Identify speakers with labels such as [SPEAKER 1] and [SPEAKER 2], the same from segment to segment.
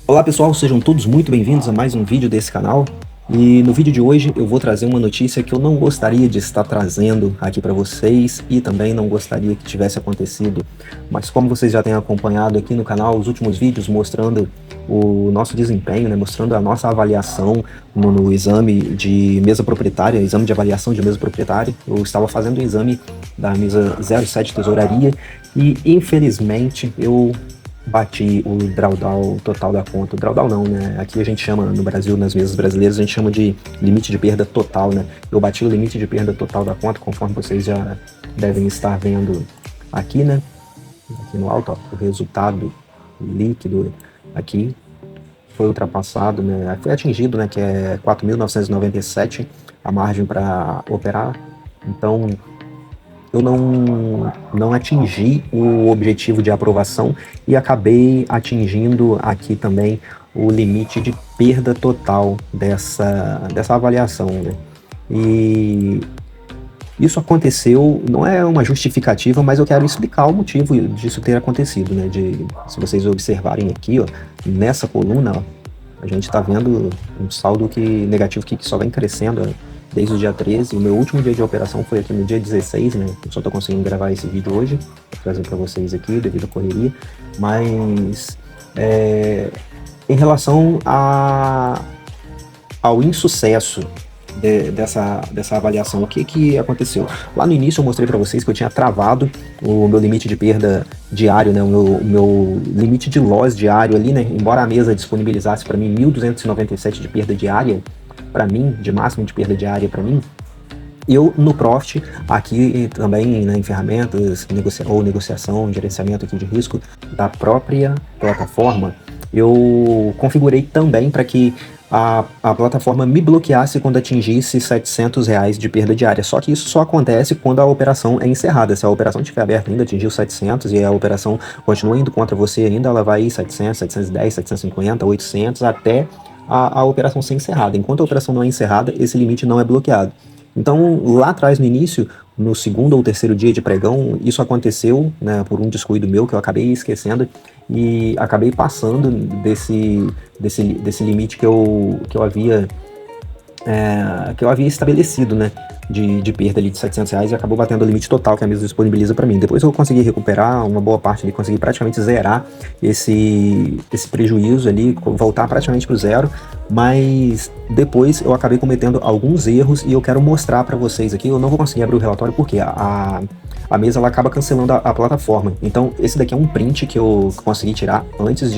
[SPEAKER 1] Olá pessoal, sejam todos muito bem-vindos a mais um vídeo desse canal. E no vídeo de hoje eu vou trazer uma notícia que eu não gostaria de estar trazendo aqui para vocês e também não gostaria que tivesse acontecido. Mas como vocês já têm acompanhado aqui no canal os últimos vídeos mostrando o nosso desempenho, né, mostrando a nossa avaliação no exame de mesa proprietária, exame de avaliação de mesa proprietária, eu estava fazendo o exame da mesa 07 Tesouraria e infelizmente eu bati o drawdown total da conta. O drawdown não, né? Aqui a gente chama, no Brasil, nas mesas brasileiras, a gente chama de limite de perda total, né? Eu bati o limite de perda total da conta, conforme vocês já devem estar vendo aqui, né? Aqui no alto, ó, o resultado líquido aqui foi ultrapassado, né? Foi atingido, né? Que é 4.997 a margem para operar. Então, eu não atingi o objetivo de aprovação e acabei atingindo aqui também o limite de perda total dessa avaliação, né? E isso aconteceu, não é uma justificativa, mas eu quero explicar o motivo disso ter acontecido, né? Se vocês observarem aqui, ó, nessa coluna, ó, a gente está vendo um saldo negativo que só vem crescendo, ó, desde o dia 13. O meu último dia de operação foi aqui no dia 16, né? Eu só tô conseguindo gravar esse vídeo hoje, trazer para vocês aqui devido à correria. Mas em relação ao insucesso dessa avaliação, o que aconteceu? Lá no início eu mostrei para vocês que eu tinha travado o meu limite de perda diário, né? O meu limite de loss diário ali, né? Embora a mesa disponibilizasse para mim 1.297 de perda diária, para mim, de máximo de perda diária para mim, eu no Profit, aqui também, né, em ferramentas, negociação, gerenciamento aqui de risco da própria plataforma, eu configurei também para que a plataforma me bloqueasse quando atingisse R$700 de perda diária. Só que isso só acontece quando a operação é encerrada. Se a operação estiver aberta ainda, atingiu 700 e a operação continua indo contra você ainda, ela vai ir 700, 710, 750, 800 até a operação ser encerrada. Enquanto a operação não é encerrada, esse limite não é bloqueado. Então, lá atrás, no início, no segundo ou terceiro dia de pregão, isso aconteceu, né, por um descuido meu, que eu acabei esquecendo e acabei passando desse limite que eu havia estabelecido, né, de perda ali de R$700 e acabou batendo o limite total que a mesa disponibiliza para mim. Depois eu consegui recuperar uma boa parte ali, consegui praticamente zerar esse prejuízo ali, voltar praticamente para o zero, mas depois eu acabei cometendo alguns erros e eu quero mostrar para vocês aqui. Eu não vou conseguir abrir o relatório porque a mesa ela acaba cancelando a plataforma. Então esse daqui é um print que eu consegui tirar antes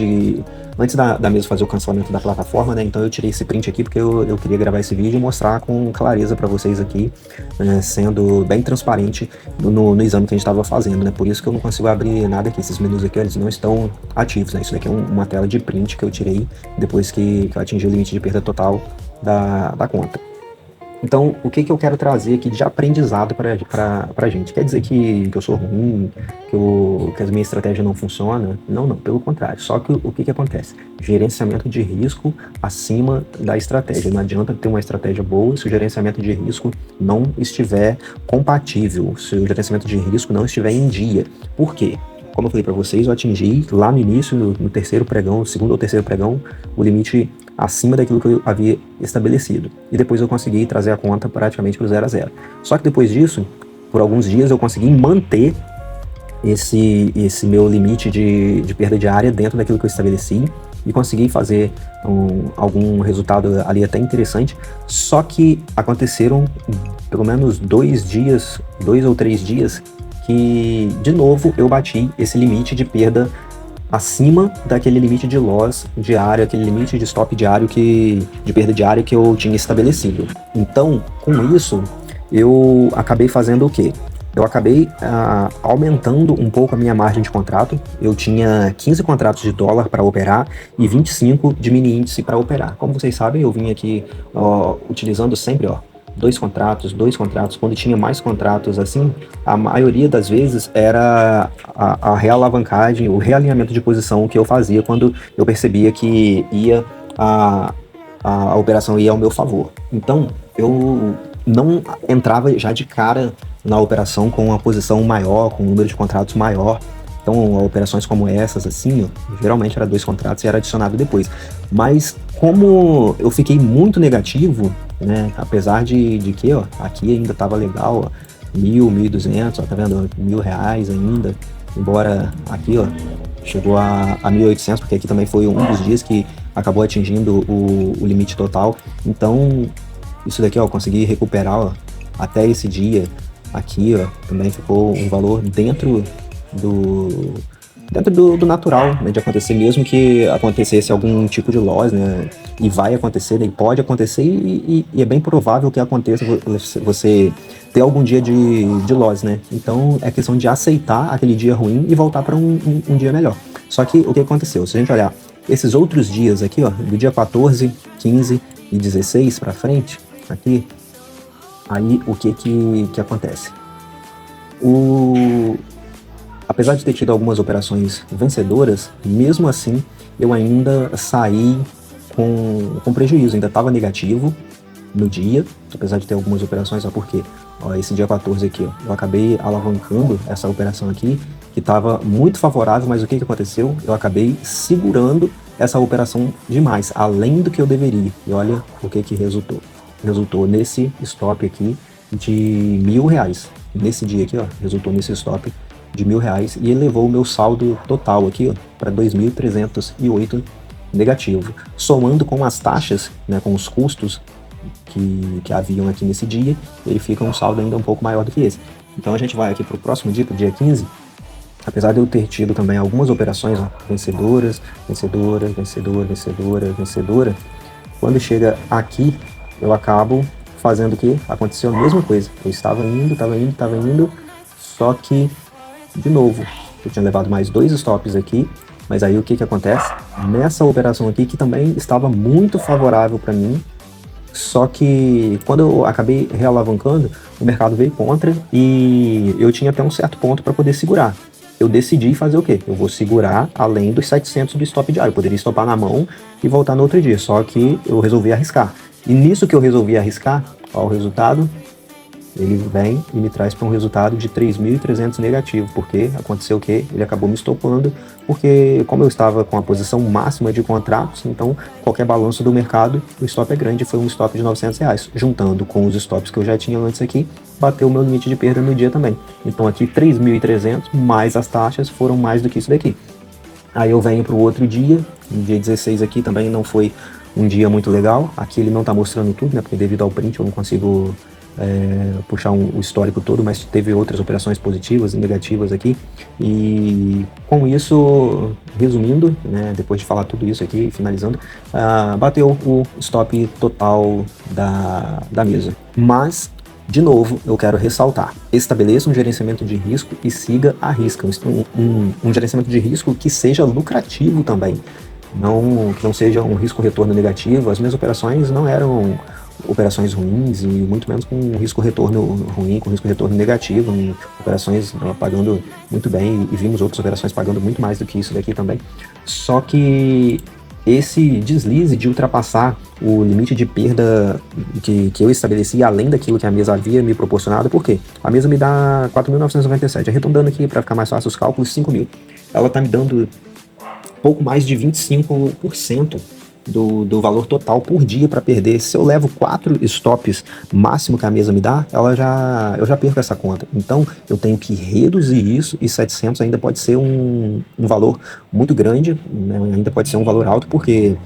[SPEAKER 1] da mesa fazer o cancelamento da plataforma, né? Então eu tirei esse print aqui porque eu queria gravar esse vídeo e mostrar com clareza para vocês aqui, né, sendo bem transparente no exame que a gente estava fazendo, né? Por isso que eu não consigo abrir nada aqui. Esses menus aqui, eles não estão ativos, né? Isso daqui é uma tela de print que eu tirei depois que eu atingi o limite de perda total da conta. Então, o que eu quero trazer aqui de aprendizado pra gente? Quer dizer que eu sou ruim, que a minha estratégia não funciona? Não, pelo contrário. Só que o que acontece? Gerenciamento de risco acima da estratégia. Não adianta ter uma estratégia boa se o gerenciamento de risco não estiver compatível, se o gerenciamento de risco não estiver em dia. Por quê? Como eu falei para vocês, eu atingi lá no início, no terceiro pregão, segundo ou terceiro pregão, o limite acima daquilo que eu havia estabelecido. E depois eu consegui trazer a conta praticamente para o 0 a 0. Só que depois disso, por alguns dias, eu consegui manter esse meu limite de perda diária dentro daquilo que eu estabeleci e consegui fazer algum resultado ali até interessante. Só que aconteceram pelo menos 2 ou 3 dias, que de novo eu bati esse limite de perda acima daquele limite de loss diário, aquele limite de stop diário de perda diária que eu tinha estabelecido. Então, com isso, eu acabei fazendo o quê? Eu acabei aumentando um pouco a minha margem de contrato. Eu tinha 15 contratos de dólar para operar e 25 de mini índice para operar. Como vocês sabem, eu vim aqui utilizando sempre, dois contratos. Quando tinha mais contratos assim, a maioria das vezes era a realavancagem, o realinhamento de posição que eu fazia quando eu percebia que a operação ia ao meu favor. Então, eu não entrava já de cara na operação com uma posição maior, com um número de contratos maior. Então, operações como essas, assim, ó, geralmente era 2 contratos e era adicionado depois. Mas como eu fiquei muito negativo, né, apesar de que, ó, aqui ainda tava legal, ó, 1.200, ó, tá vendo? R$ 1.000 ainda, embora aqui, ó, chegou a 1.800, porque aqui também foi um dos dias que acabou atingindo o limite total. Então, isso daqui, ó, eu consegui recuperar, ó, até esse dia aqui, ó, também ficou um valor do, do natural, né, de acontecer, mesmo que acontecesse algum tipo de loss, né, e vai acontecer, né, e pode acontecer, e é bem provável que aconteça você ter algum dia de loss, né, então é questão de aceitar aquele dia ruim e voltar para um dia melhor. Só que o que aconteceu? Se a gente olhar esses outros dias aqui, ó, do dia 14, 15 e 16 para frente, aqui, aí o que acontece? Apesar de ter tido algumas operações vencedoras, mesmo assim eu ainda saí com prejuízo, ainda estava negativo no dia, apesar de ter algumas operações, ó, por quê? Ó, esse dia 14 aqui, ó, eu acabei alavancando essa operação aqui, que estava muito favorável, mas o que aconteceu? Eu acabei segurando essa operação demais, além do que eu deveria, e olha o que resultou. Resultou nesse stop aqui de R$ 1.000, nesse dia aqui, ó, resultou nesse stop de R$ 1.000 e elevou o meu saldo total aqui, ó, para 2.308 negativo. Somando com as taxas, né, com os custos que haviam aqui nesse dia, ele fica um saldo ainda um pouco maior do que esse. Então a gente vai aqui para o próximo dia, para o dia 15, apesar de eu ter tido também algumas operações, ó, vencedoras, quando chega aqui, eu acabo fazendo o que? Aconteceu a mesma coisa. Eu estava indo, só que, de novo, eu tinha levado mais 2 stops aqui, mas aí o que acontece? Nessa operação aqui, que também estava muito favorável para mim, só que quando eu acabei realavancando, o mercado veio contra e eu tinha até um certo ponto para poder segurar. Eu decidi fazer o quê? Eu vou segurar além dos 700 do stop diário. Eu poderia stopar na mão e voltar no outro dia, só que eu resolvi arriscar. E nisso que eu resolvi arriscar, ó, o resultado, ele vem e me traz para um resultado de 3.300 negativo, porque aconteceu o quê? Ele acabou me estopando, porque como eu estava com a posição máxima de contratos, então qualquer balanço do mercado, o stop é grande, foi um stop de R$ 900, juntando com os stops que eu já tinha antes aqui, bateu o meu limite de perda no dia também. Então aqui 3.300 mais as taxas foram mais do que isso daqui. Aí eu venho para o outro dia, no dia 16 aqui também não foi um dia muito legal, aqui ele não está mostrando tudo, né, porque devido ao print eu não consigo puxar o histórico todo, mas teve outras operações positivas e negativas aqui. E com isso, resumindo, né, depois de falar tudo isso aqui, finalizando, bateu o stop total da mesa. Mas, de novo, eu quero ressaltar, estabeleça um gerenciamento de risco e siga a risca, um gerenciamento de risco que seja lucrativo também, que não seja um risco-retorno negativo. As minhas operações não eram operações ruins e muito menos com risco-retorno ruim, com risco-retorno negativo, em operações pagando muito bem, e vimos outras operações pagando muito mais do que isso daqui também. Só que esse deslize de ultrapassar o limite de perda que eu estabeleci, além daquilo que a mesa havia me proporcionado, por quê? A mesa me dá 4.997, arredondando aqui para ficar mais fácil os cálculos, 5.000. Ela está me dando pouco mais de 25% do valor total por dia para perder. Se eu levo 4 stops máximo que a mesa me dá, eu já perco essa conta. Então eu tenho que reduzir isso, e 700 ainda pode ser um valor muito grande, né? Ainda pode ser um valor alto, porque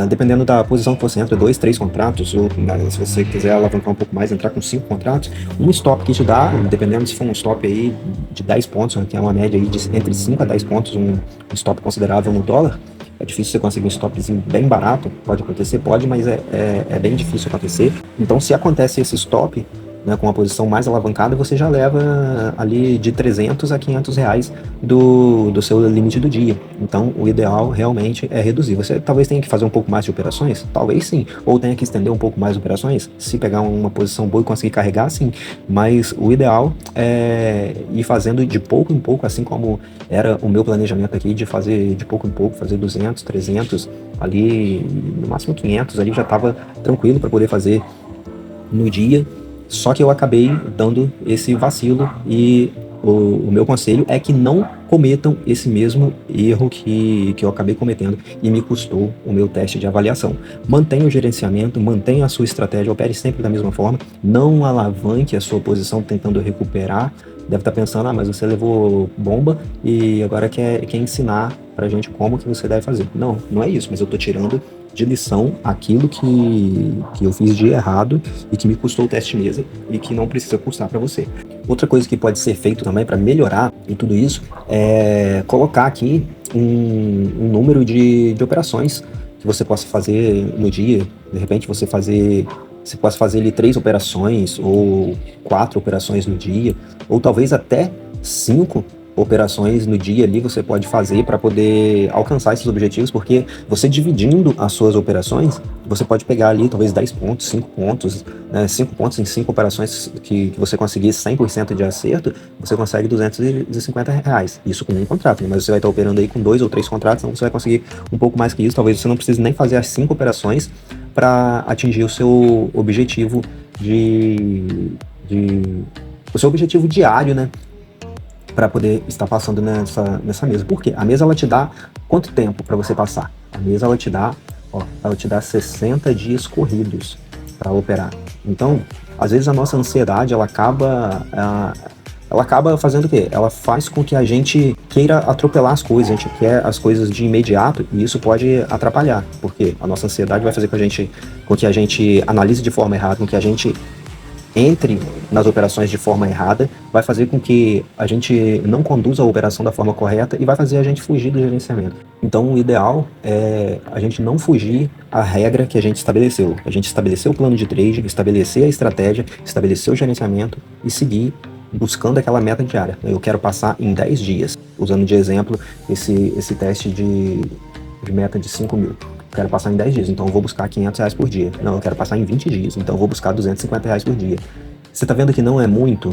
[SPEAKER 1] dependendo da posição que você entra, 2, 3 contratos, ou se você quiser alavancar um pouco mais, entrar com 5 contratos, um stop que te dá, dependendo se for um stop aí de 10 pontos, que é uma média aí de entre 5 a 10 pontos, um stop considerável no dólar, é difícil você conseguir um stopzinho bem barato. Pode acontecer, pode, mas é bem difícil acontecer. Então, se acontece esse stop, né, com uma posição mais alavancada, você já leva ali de 300 a 500 reais do seu limite do dia. Então, o ideal realmente é reduzir. Você talvez tenha que fazer um pouco mais de operações, talvez sim, ou tenha que estender um pouco mais de operações, se pegar uma posição boa e conseguir carregar, sim. Mas o ideal é ir fazendo de pouco em pouco, assim como era o meu planejamento aqui, de fazer de pouco em pouco, fazer 200, 300, ali no máximo 500, ali já estava tranquilo para poder fazer no dia. Só que eu acabei dando esse vacilo e o meu conselho é que não cometam esse mesmo erro que eu acabei cometendo e me custou o meu teste de avaliação. Mantenha o gerenciamento, mantenha a sua estratégia, opere sempre da mesma forma, não alavanque a sua posição tentando recuperar. Deve estar pensando, mas você levou bomba e agora quer ensinar pra gente como que você deve fazer. Não, não é isso, mas eu tô tirando de lição aquilo que eu fiz de errado e que me custou o teste mesa e que não precisa custar para você. Outra coisa que pode ser feito também para melhorar em tudo isso é colocar aqui um número de operações que você possa fazer no dia. De repente você possa fazer ali 3 operações ou 4 operações no dia, ou talvez até 5 operações no dia ali você pode fazer para poder alcançar esses objetivos, porque você dividindo as suas operações, você pode pegar ali talvez 10 pontos, 5 pontos, né, 5 pontos em 5 operações que você conseguir 100% de acerto, você consegue R$250. Isso com um contrato, né? Mas você vai estar operando aí com 2 ou 3 contratos, então você vai conseguir um pouco mais que isso, talvez você não precise nem fazer as 5 operações para atingir o seu objetivo o seu objetivo diário, né? Para poder estar passando nessa mesa. Por quê? A mesa ela te dá quanto tempo para você passar? A mesa ela te dá 60 dias corridos para operar. Então, às vezes a nossa ansiedade ela acaba fazendo o quê? Ela faz com que a gente queira atropelar as coisas, a gente quer as coisas de imediato e isso pode atrapalhar, porque a nossa ansiedade vai fazer com que a gente analise de forma errada, com que a gente entre nas operações de forma errada, vai fazer com que a gente não conduza a operação da forma correta e vai fazer a gente fugir do gerenciamento. Então, o ideal é a gente não fugir à regra que a gente estabeleceu. A gente estabeleceu o plano de trade, estabelecer a estratégia, estabelecer o gerenciamento e seguir buscando aquela meta diária. Eu quero passar em 10 dias, usando de exemplo esse teste de meta de 5 mil. Eu quero passar em 10 dias, então eu vou buscar R$500 por dia. Não, eu quero passar em 20 dias, então eu vou buscar R$250 por dia. Você tá vendo que não é muito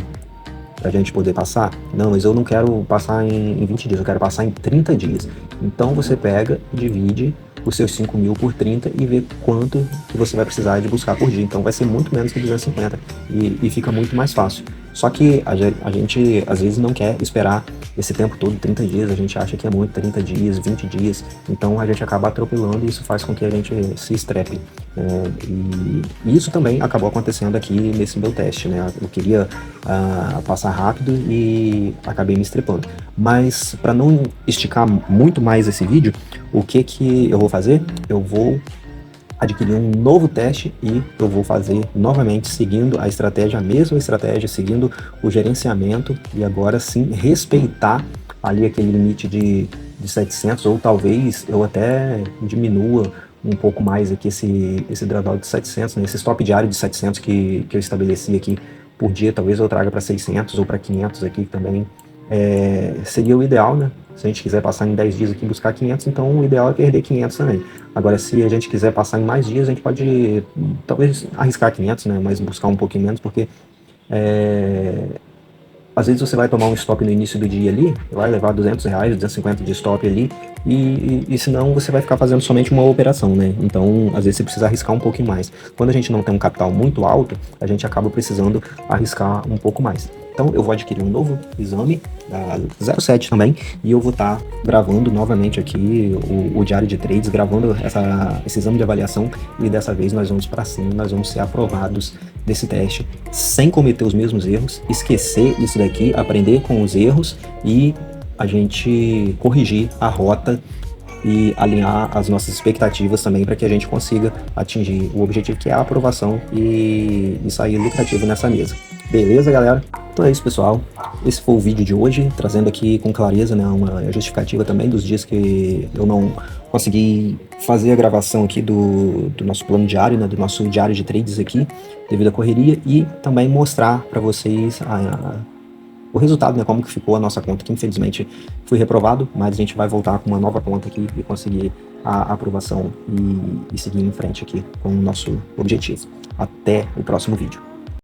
[SPEAKER 1] pra gente poder passar? Não, mas eu não quero passar em 20 dias, eu quero passar em 30 dias. Então você pega, divide os seus 5 mil por 30 e vê quanto que você vai precisar de buscar por dia. Então vai ser muito menos que 250 e fica muito mais fácil. Só que a gente às vezes não quer esperar esse tempo todo, 30 dias, a gente acha que é muito, 30 dias, 20 dias, então a gente acaba atropelando e isso faz com que a gente se estrepe. E isso também acabou acontecendo aqui nesse meu teste, né? Eu queria passar rápido e acabei me estrepando. Mas para não esticar muito mais esse vídeo, o que eu vou fazer? Eu vou adquirir um novo teste e eu vou fazer novamente seguindo a mesma estratégia, seguindo o gerenciamento e agora sim respeitar ali aquele limite de 700 ou talvez eu até diminua um pouco mais aqui esse drawdown de 700, né? Esse stop diário de 700 que eu estabeleci aqui por dia, talvez eu traga para 600 ou para 500 aqui também. Seria o ideal, né? Se a gente quiser passar em 10 dias aqui e buscar 500, então o ideal é perder 500 também. Agora, se a gente quiser passar em mais dias, a gente pode talvez arriscar 500, né? Mas buscar um pouquinho menos, porque às vezes você vai tomar um stop no início do dia ali, vai levar R$200, 250 de stop ali, e senão você vai ficar fazendo somente uma operação, né? Então, às vezes você precisa arriscar um pouquinho mais. Quando a gente não tem um capital muito alto, a gente acaba precisando arriscar um pouco mais. Então, eu vou adquirir um novo exame, da 07 também, e eu vou estar gravando novamente aqui o diário de trades, gravando esse exame de avaliação, e dessa vez nós vamos para cima, nós vamos ser aprovados desse teste, sem cometer os mesmos erros, esquecer isso daqui, aprender com os erros e a gente corrigir a rota e alinhar as nossas expectativas também para que a gente consiga atingir o objetivo que é a aprovação e sair lucrativo nessa mesa. Beleza, galera? Então é isso, pessoal. Esse foi o vídeo de hoje, trazendo aqui com clareza, né, uma justificativa também dos dias que eu não consegui fazer a gravação aqui do nosso plano diário, né, do nosso diário de trades aqui, devido à correria, e também mostrar para vocês o resultado, né, como que ficou a nossa conta, que infelizmente foi reprovado, mas a gente vai voltar com uma nova conta aqui e conseguir a aprovação e seguir em frente aqui com o nosso objetivo. Até o próximo vídeo.